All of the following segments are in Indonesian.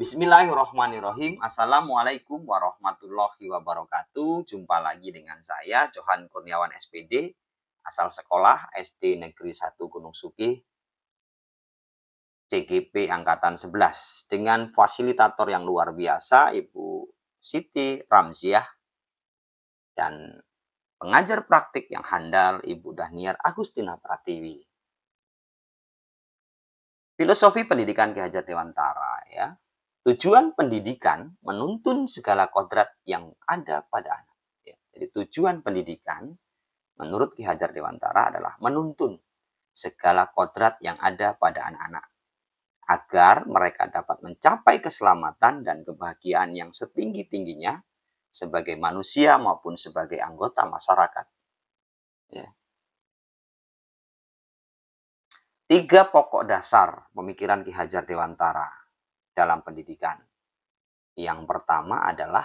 Bismillahirrahmanirrahim. Assalamualaikum warahmatullahi wabarakatuh. Jumpa lagi dengan saya, Johan Kurniawan SPD, asal sekolah SD Negeri 1 Gunung Sugih, CGP Angkatan 11. Dengan fasilitator yang luar biasa, Ibu Siti Ramziah, dan pengajar praktik yang handal, Ibu Dahniar Agustina Pratiwi. Filosofi pendidikan Ki Hajar Dewantara, ya. Tujuan pendidikan menuntun segala kodrat yang ada pada anak. Ya, jadi tujuan pendidikan menurut Ki Hajar Dewantara adalah menuntun segala kodrat yang ada pada anak-anak agar mereka dapat mencapai keselamatan dan kebahagiaan yang setinggi-tingginya sebagai manusia maupun sebagai anggota masyarakat. Ya. 3 pokok dasar pemikiran Ki Hajar Dewantara dalam pendidikan. Yang pertama adalah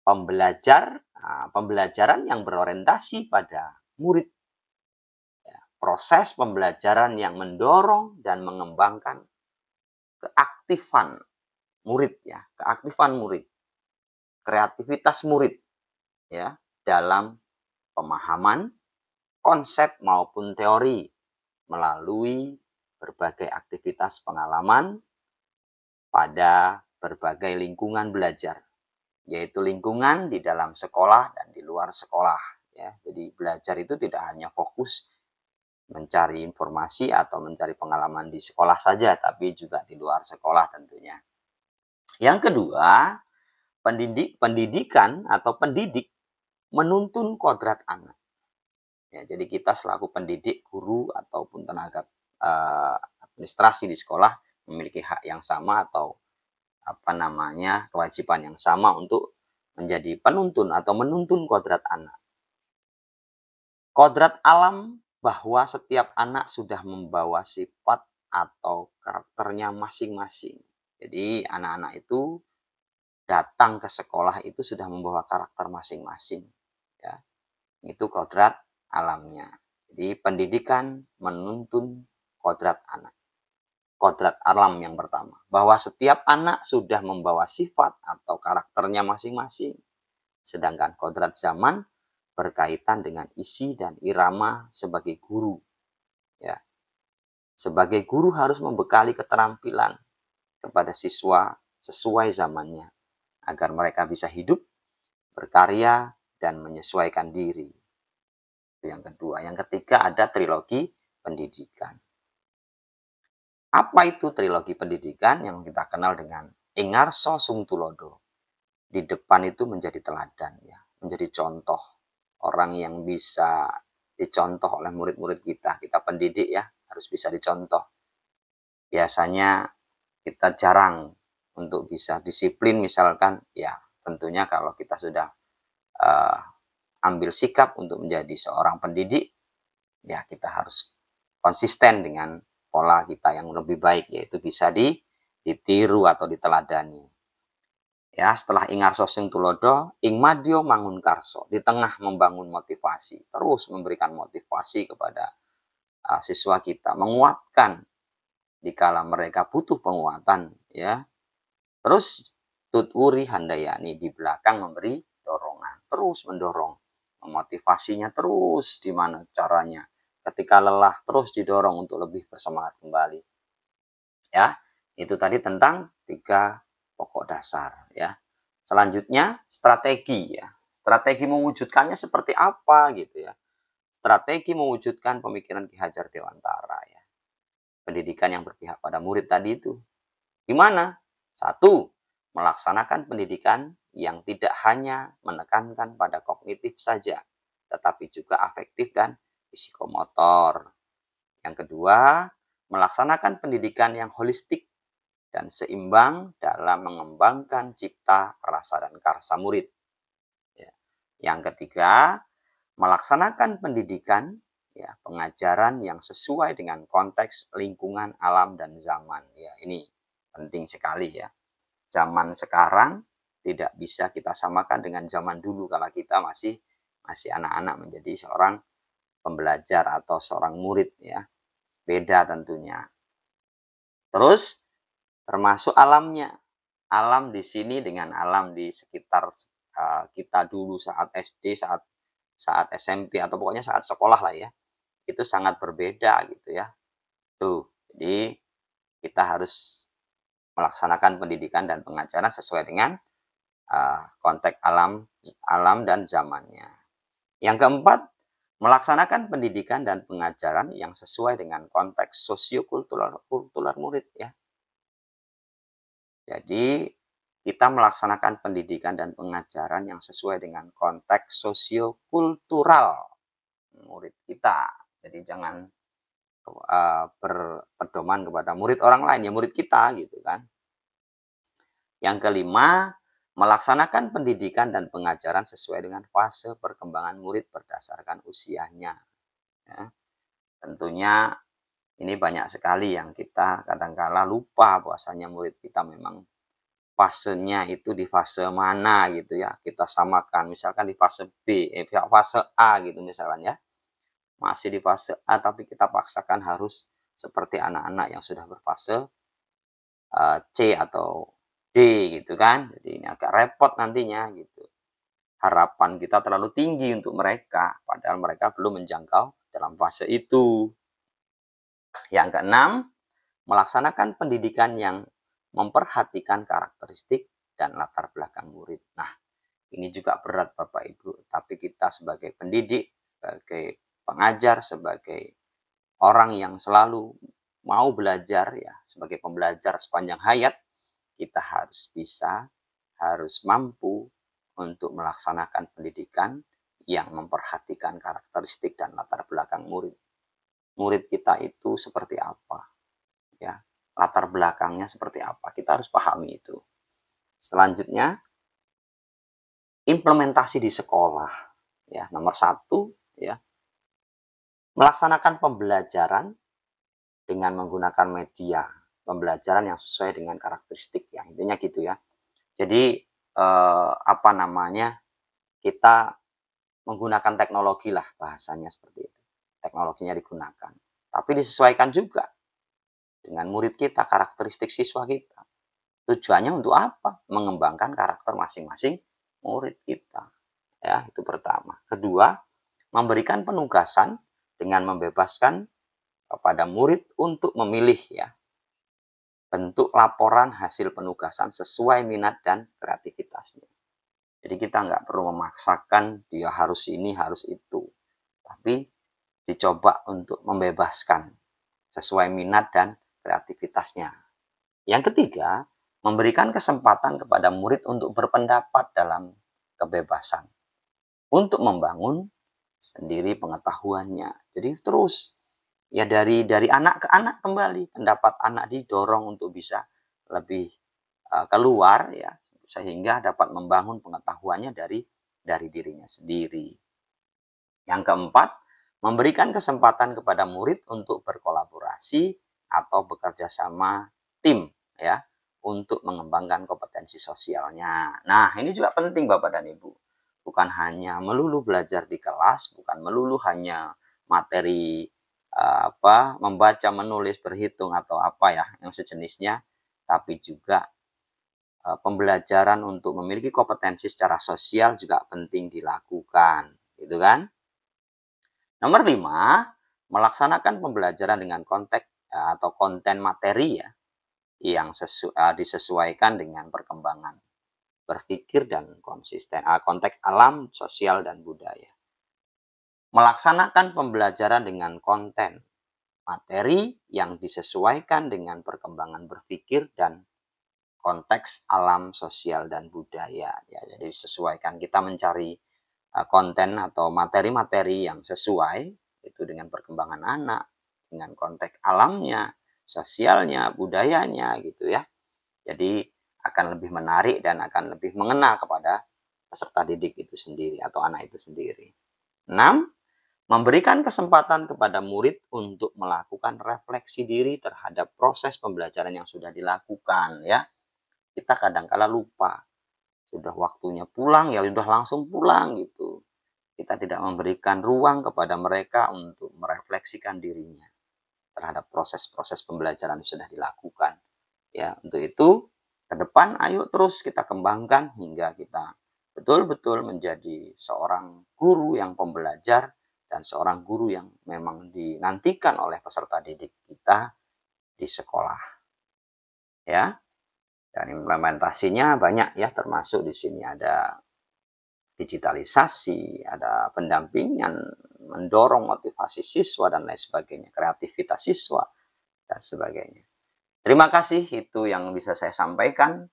pembelajaran yang berorientasi pada murid. Ya, proses pembelajaran yang mendorong dan mengembangkan keaktifan murid, ya, keaktifan murid, kreativitas murid, ya, dalam pemahaman konsep maupun teori melalui berbagai aktivitas pengalaman pada berbagai lingkungan belajar, yaitu lingkungan di dalam sekolah dan di luar sekolah. Ya, jadi belajar itu tidak hanya fokus mencari informasi atau mencari pengalaman di sekolah saja, tapi juga di luar sekolah tentunya. Yang kedua, pendidikan atau pendidik menuntun kodrat anak. Ya, jadi kita selaku pendidik, guru ataupun tenaga administrasi di sekolah memiliki hak yang sama atau kewajiban yang sama untuk menjadi penuntun atau menuntun kodrat anak. Kodrat alam bahwa setiap anak sudah membawa sifat atau karakternya masing-masing. Jadi anak-anak itu datang ke sekolah itu sudah membawa karakter masing-masing. Ya, itu kodrat alamnya. Jadi pendidikan menuntun kodrat anak. Kodrat alam yang pertama, bahwa setiap anak sudah membawa sifat atau karakternya masing-masing. Sedangkan kodrat zaman berkaitan dengan isi dan irama sebagai guru. Ya. Sebagai guru harus membekali keterampilan kepada siswa sesuai zamannya agar mereka bisa hidup, berkarya, dan menyesuaikan diri. Yang kedua. Yang ketiga ada trilogi pendidikan. Apa itu trilogi pendidikan? Yang kita kenal dengan Ingarso Sung Tulodo. Di depan itu menjadi teladan, ya, menjadi contoh orang yang bisa dicontoh oleh murid-murid kita. Kita pendidik, ya, harus bisa dicontoh. Biasanya kita jarang untuk bisa disiplin, misalkan, ya tentunya kalau kita sudah ambil sikap untuk menjadi seorang pendidik, ya kita harus konsisten dengan pola kita yang lebih baik, yaitu bisa ditiru atau diteladani. Ya, setelah Ingarso Sung Tulodo, Ing Madyo Mangunkarso, di tengah membangun motivasi, terus memberikan motivasi kepada siswa kita, menguatkan dikala mereka butuh penguatan, ya. Terus Tutwuri Handayani di belakang memberi dorongan, terus mendorong, memotivasinya terus di mana caranya. Ketika lelah terus didorong untuk lebih bersemangat kembali. Ya, itu tadi tentang 3 pokok dasar, ya. Selanjutnya strategi, ya. Strategi mewujudkannya seperti apa gitu ya. Strategi mewujudkan pemikiran Ki Hajar Dewantara, ya. Pendidikan yang berpihak pada murid tadi itu. Gimana? 1, melaksanakan pendidikan yang tidak hanya menekankan pada kognitif saja, tetapi juga afektif dan psikomotor. Yang kedua, melaksanakan pendidikan yang holistik dan seimbang dalam mengembangkan cipta, rasa, dan karsa murid. Ya. Yang ketiga, melaksanakan pendidikan, ya, pengajaran yang sesuai dengan konteks lingkungan alam dan zaman. Ya, ini penting sekali, ya. Zaman sekarang tidak bisa kita samakan dengan zaman dulu kalau kita masih anak-anak menjadi seorang pembelajar atau seorang murid, ya. Beda tentunya. Terus termasuk alamnya. alam di sini dengan alam di sekitar kita dulu saat SD, saat saat SMP atau pokoknya saat sekolah lah ya, itu sangat berbeda gitu ya. Tuh, jadi kita harus melaksanakan pendidikan dan pengajaran sesuai dengan konteks alam alam dan zamannya. Yang keempat, melaksanakan pendidikan dan pengajaran yang sesuai dengan konteks sosiokultural kultural murid ya. Jadi, kita melaksanakan pendidikan dan pengajaran yang sesuai dengan konteks sosiokultural murid kita. Jadi jangan berpedoman kepada murid orang lain, ya murid kita gitu kan. Yang kelima, melaksanakan pendidikan dan pengajaran sesuai dengan fase perkembangan murid berdasarkan usianya. Ya. Tentunya ini banyak sekali yang kita kadangkala lupa bahwasanya murid kita memang fasenya itu di fase mana gitu ya. Kita samakan misalkan di fase B, fase A gitu misalkan ya. Masih di fase A tapi kita paksakan harus seperti anak-anak yang sudah berfase C atau D gitu kan. Jadi ini agak repot nantinya gitu. Harapan kita terlalu tinggi untuk mereka, padahal mereka belum menjangkau dalam fase itu. Yang keenam, melaksanakan pendidikan yang memperhatikan karakteristik dan latar belakang murid. Nah, ini juga berat Bapak Ibu, tapi kita sebagai pendidik, sebagai pengajar, sebagai orang yang selalu mau belajar ya, sebagai pembelajar sepanjang hayat, kita harus bisa, harus mampu untuk melaksanakan pendidikan yang memperhatikan karakteristik dan latar belakang murid. Murid kita itu seperti apa, ya, latar belakangnya seperti apa. Kita harus pahami itu. Selanjutnya, implementasi di sekolah. Ya, nomor satu, ya, melaksanakan pembelajaran dengan menggunakan media pembelajaran yang sesuai dengan karakteristik ya intinya gitu ya. Jadi apa namanya kita menggunakan teknologi lah bahasanya seperti itu. Teknologinya digunakan, tapi disesuaikan juga dengan murid kita, karakteristik siswa kita. Tujuannya untuk apa? Mengembangkan karakter masing-masing murid kita. Ya, itu pertama. Kedua, memberikan penugasan dengan membebaskan kepada murid untuk memilih ya bentuk laporan hasil penugasan sesuai minat dan kreativitasnya. Jadi kita nggak perlu memaksakan dia harus ini, harus itu. Tapi dicoba untuk membebaskan sesuai minat dan kreativitasnya. Yang ketiga, memberikan kesempatan kepada murid untuk berpendapat dalam kebebasan. Untuk membangun sendiri pengetahuannya. Jadi terus ya dari anak ke anak kembali, pendapat anak didorong untuk bisa lebih keluar ya sehingga dapat membangun pengetahuannya dari dirinya sendiri. Yang keempat, memberikan kesempatan kepada murid untuk berkolaborasi atau bekerja sama tim ya untuk mengembangkan kompetensi sosialnya. Nah, ini juga penting Bapak dan Ibu. Bukan hanya melulu belajar di kelas, bukan melulu hanya materi membaca, menulis, berhitung atau apa ya yang sejenisnya, tapi juga pembelajaran untuk memiliki kompetensi secara sosial juga penting dilakukan, gitu kan? Nomor 5, melaksanakan pembelajaran dengan konteks atau konten materi ya yang disesuaikan dengan perkembangan berpikir dan konsisten konteks alam, sosial dan budaya. Melaksanakan pembelajaran dengan konten materi yang disesuaikan dengan perkembangan berpikir dan konteks alam, sosial, dan budaya. Ya, jadi disesuaikan kita mencari konten atau materi-materi yang sesuai itu dengan perkembangan anak, dengan konteks alamnya, sosialnya, budayanya gitu ya. Jadi akan lebih menarik dan akan lebih mengena kepada peserta didik itu sendiri atau anak itu sendiri. 6. Memberikan kesempatan kepada murid untuk melakukan refleksi diri terhadap proses pembelajaran yang sudah dilakukan ya. Kita kadang-kala lupa. Sudah waktunya pulang ya sudah langsung pulang gitu. Kita tidak memberikan ruang kepada mereka untuk merefleksikan dirinya terhadap proses-proses pembelajaran yang sudah dilakukan. Ya, untuk itu ke depan ayo terus kita kembangkan hingga kita betul-betul menjadi seorang guru yang pembelajar dan seorang guru yang memang dinantikan oleh peserta didik kita di sekolah, ya. Dan implementasinya banyak ya, termasuk di sini ada digitalisasi, ada pendampingan, mendorong motivasi siswa dan lain sebagainya, kreativitas siswa dan sebagainya. Terima kasih, itu yang bisa saya sampaikan.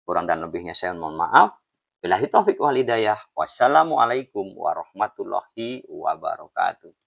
Kurang dan lebihnya saya mohon maaf. Billahi taufik wal hidayah. Wassalamualaikum warahmatullahi wabarakatuh.